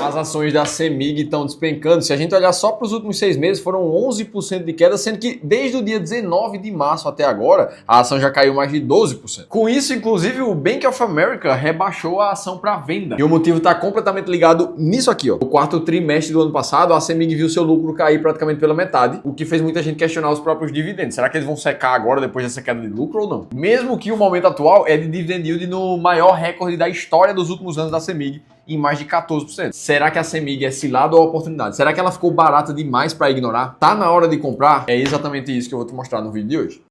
As ações da CEMIG estão despencando. Se a gente olhar só para os últimos 6 meses, foram 11% de queda, sendo que desde o dia 19 de março até agora, a ação já caiu mais de 12%. Com isso, inclusive, o Bank of America rebaixou a ação para venda. E o motivo está completamente ligado nisso aqui, ó. No quarto trimestre do ano passado, a CEMIG viu seu lucro cair praticamente pela metade, o que fez muita gente questionar os próprios dividendos. Será que eles vão secar agora depois dessa queda de lucro ou não? Mesmo que o momento atual é de dividend yield no maior recorde da história dos últimos anos da CEMIG, em mais de 14%. Será que a CEMIG é cilada ou oportunidade? Será que ela ficou barata demais para ignorar? Tá na hora de comprar? É exatamente isso que eu vou te mostrar no vídeo de hoje.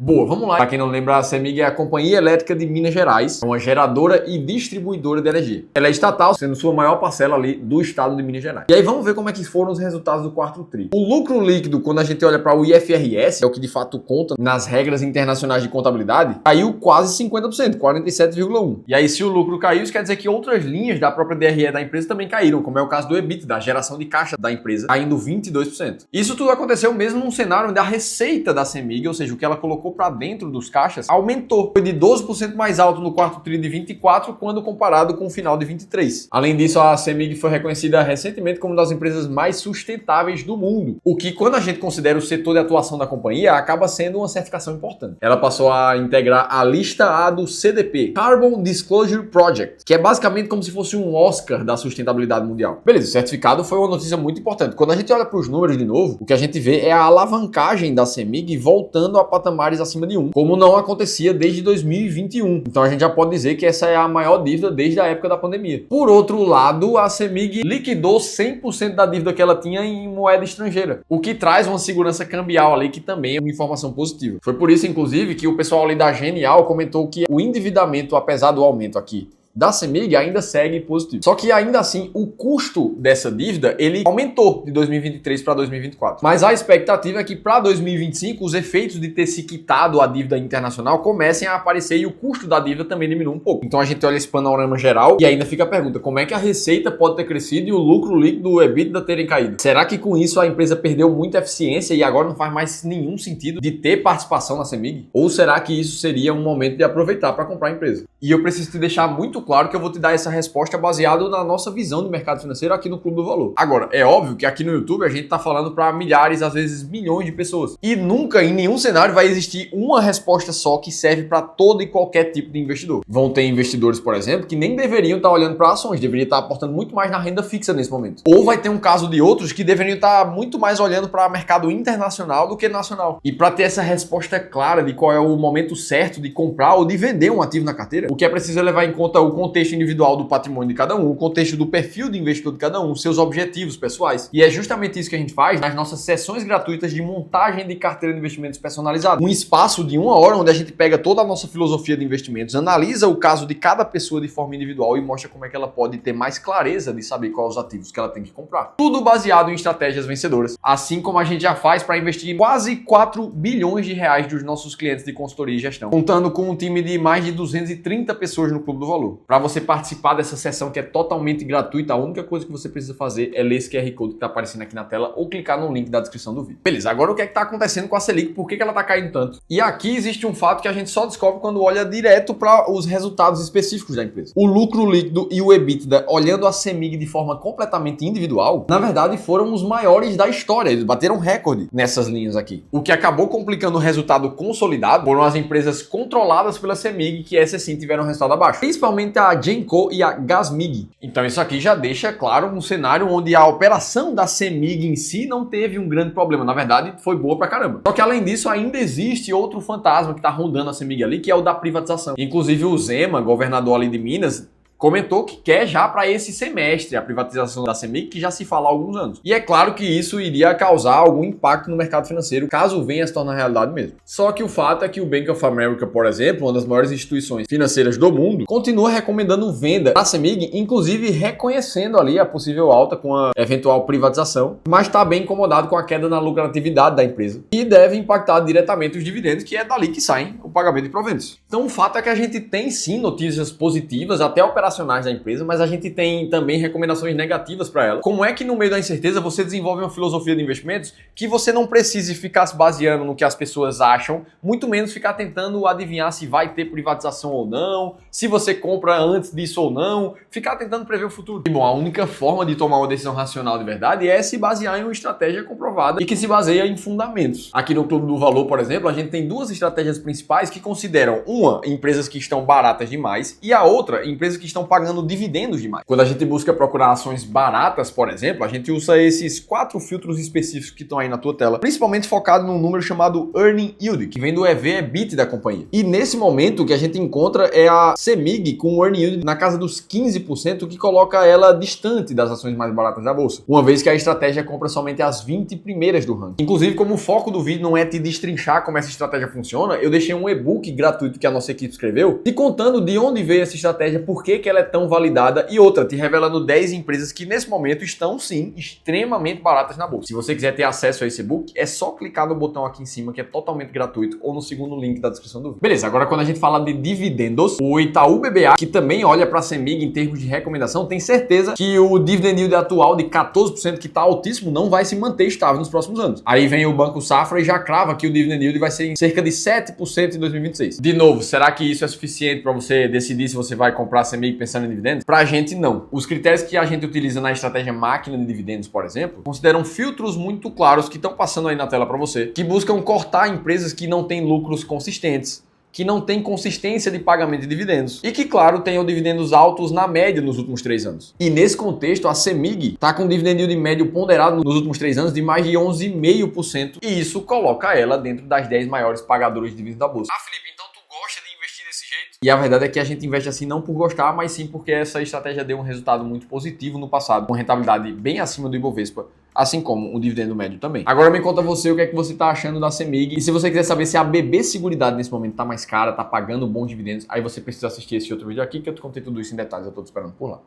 Boa, vamos lá. Para quem não lembra, a CEMIG é a Companhia Elétrica de Minas Gerais, é uma geradora e distribuidora de energia. Ela é estatal, sendo sua maior parcela ali do estado de Minas Gerais. E aí vamos ver como é que foram os resultados do quarto tri. O lucro líquido, quando a gente olha para o IFRS, é o que de fato conta nas regras internacionais de contabilidade, caiu quase 50%, 47,1%. E aí se o lucro caiu, isso quer dizer que outras linhas da própria DRE da empresa também caíram, como é o caso do EBITDA, da geração de caixa da empresa, caindo 22%. Isso tudo aconteceu mesmo num cenário onde a receita da CEMIG, ou seja, o que ela colocou para dentro dos caixas, aumentou. Foi de 12% mais alto no quarto tri de 24 quando comparado com o final de 23. Além disso, a CEMIG foi reconhecida recentemente como uma das empresas mais sustentáveis do mundo, o que, quando a gente considera o setor de atuação da companhia, acaba sendo uma certificação importante. Ela passou a integrar a lista A do CDP, Carbon Disclosure Project, que é basicamente como se fosse um Oscar da sustentabilidade mundial. Beleza, o certificado foi uma notícia muito importante. Quando a gente olha para os números de novo, o que a gente vê é a alavancagem da CEMIG voltando a patamares acima de 1, como não acontecia desde 2021. Então a gente já pode dizer que essa é a maior dívida desde a época da pandemia. Por outro lado, a CEMIG liquidou 100% da dívida que ela tinha em moeda estrangeira, o que traz uma segurança cambial ali, que também é uma informação positiva. Foi por isso, inclusive, que o pessoal ali da Genial comentou que o endividamento, apesar do aumento aqui da CEMIG, ainda segue positivo. Só que ainda assim, o custo dessa dívida, ele aumentou de 2023 para 2024. Mas a expectativa é que para 2025, os efeitos de ter se quitado a dívida internacional comecem a aparecer e o custo da dívida também diminua um pouco. Então a gente olha esse panorama geral e ainda fica a pergunta, como é que a receita pode ter crescido e o lucro líquido, o EBITDA, terem caído? Será que com isso a empresa perdeu muita eficiência e agora não faz mais nenhum sentido de ter participação na CEMIG? Ou será que isso seria um momento de aproveitar para comprar a empresa? E eu preciso te deixar muito claro que eu vou te dar essa resposta baseado na nossa visão de mercado financeiro aqui no Clube do Valor. Agora, é óbvio que aqui no YouTube a gente está falando para milhares, às vezes milhões de pessoas. E nunca, em nenhum cenário, vai existir uma resposta só que serve para todo e qualquer tipo de investidor. Vão ter investidores, por exemplo, que nem deveriam estar olhando para ações, deveriam estar aportando muito mais na renda fixa nesse momento. Ou vai ter um caso de outros que deveriam estar muito mais olhando para o mercado internacional do que nacional. E para ter essa resposta clara de qual é o momento certo de comprar ou de vender um ativo na carteira, o que é preciso é levar em conta o contexto individual do patrimônio de cada um, o contexto do perfil de investidor de cada um, seus objetivos pessoais. E é justamente isso que a gente faz nas nossas sessões gratuitas de montagem de carteira de investimentos personalizada. Um espaço de 1 hora onde a gente pega toda a nossa filosofia de investimentos, analisa o caso de cada pessoa de forma individual e mostra como é que ela pode ter mais clareza de saber quais os ativos que ela tem que comprar. Tudo baseado em estratégias vencedoras. Assim como a gente já faz para investir quase 4 bilhões de reais dos nossos clientes de consultoria e gestão, contando com um time de mais de 230 pessoas no Clube do Valor. Para você participar dessa sessão que é totalmente gratuita, a única coisa que você precisa fazer é ler esse QR Code que está aparecendo aqui na tela ou clicar no link da descrição do vídeo. Beleza, agora o que é que está acontecendo com a Selic? Por que ela está caindo tanto? E aqui existe um fato que a gente só descobre quando olha direto para os resultados específicos da empresa. O lucro líquido e o EBITDA, olhando a CEMIG de forma completamente individual, na verdade foram os maiores da história. Eles bateram recorde nessas linhas aqui. O que acabou complicando o resultado consolidado foram as empresas controladas pela CEMIG, que essas sim tiveram resultado abaixo. Principalmente a Genco e a Gasmig. Então isso aqui já deixa claro um cenário onde a operação da CEMIG em si não teve um grande problema. Na verdade, foi boa pra caramba. Só que além disso, ainda existe outro fantasma que tá rondando a CEMIG ali, que é o da privatização. Inclusive o Zema, governador ali de Minas, comentou que quer já para esse semestre a privatização da CEMIG, que já se fala há alguns anos. E é claro que isso iria causar algum impacto no mercado financeiro, caso venha a se tornar realidade mesmo. Só que o fato é que o Bank of America, por exemplo, uma das maiores instituições financeiras do mundo, continua recomendando venda da CEMIG, inclusive reconhecendo ali a possível alta com a eventual privatização, mas está bem incomodado com a queda na lucratividade da empresa, e deve impactar diretamente os dividendos, que é dali que saem o pagamento de proventos. Então o fato é que a gente tem sim notícias positivas, até operações operacionais da empresa, mas a gente tem também recomendações negativas para ela. Como é que no meio da incerteza você desenvolve uma filosofia de investimentos que você não precise ficar se baseando no que as pessoas acham, muito menos ficar tentando adivinhar se vai ter privatização ou não, se você compra antes disso ou não, ficar tentando prever o futuro. E bom, a única forma de tomar uma decisão racional de verdade é se basear em uma estratégia comprovada e que se baseia em fundamentos. Aqui no Clube do Valor, por exemplo, a gente tem duas estratégias principais que consideram uma, empresas que estão baratas demais, e a outra, empresas que estão pagando dividendos demais. Quando a gente busca procurar ações baratas, por exemplo, a gente usa esses 4 filtros específicos que estão aí na tua tela, principalmente focado num número chamado Earning Yield, que vem do EV/EBIT da companhia. E nesse momento o que a gente encontra é a CEMIG com o Earning Yield na casa dos 15%, que coloca ela distante das ações mais baratas da bolsa, uma vez que a estratégia compra somente as 20 primeiras do ranking. Inclusive, como o foco do vídeo não é te destrinchar como essa estratégia funciona, eu deixei um e-book gratuito que a nossa equipe escreveu, te contando de onde veio essa estratégia, por que ela é tão validada, e outra, te revelando 10 empresas que nesse momento estão sim extremamente baratas na bolsa. Se você quiser ter acesso a esse e-book, é só clicar no botão aqui em cima, que é totalmente gratuito, ou no segundo link da descrição do vídeo. Beleza, agora quando a gente fala de dividendos, o Itaú BBA, que também olha para a CEMIG em termos de recomendação, tem certeza que o dividend yield atual de 14%, que está altíssimo, não vai se manter estável nos próximos anos. Aí vem o Banco Safra e já crava que o dividend yield vai ser em cerca de 7% em 2026. De novo, será que isso é suficiente para você decidir se você vai comprar a CEMIG pensando em dividendos? Para a gente, não. Os critérios que a gente utiliza na estratégia máquina de dividendos, por exemplo, consideram filtros muito claros que estão passando aí na tela para você, que buscam cortar empresas que não têm lucros consistentes, que não tem consistência de pagamento de dividendos e que, claro, tenham dividendos altos na média nos últimos 3 anos. E nesse contexto, a CEMIG está com um dividend yield médio ponderado nos últimos 3 anos de mais de 11,5%, e isso coloca ela dentro das 10 maiores pagadoras de dividendos da bolsa. Ah, Felipe, então tu gosta de investir desse jeito? E a verdade é que a gente investe assim não por gostar, mas sim porque essa estratégia deu um resultado muito positivo no passado, com rentabilidade bem acima do Ibovespa, assim como o dividendo médio também. Agora me conta você o que é que você está achando da CEMIG, e se você quiser saber se a BB Seguridade nesse momento está mais cara, está pagando bons dividendos, aí você precisa assistir esse outro vídeo aqui que eu te contei tudo isso em detalhes, eu estou te esperando por lá.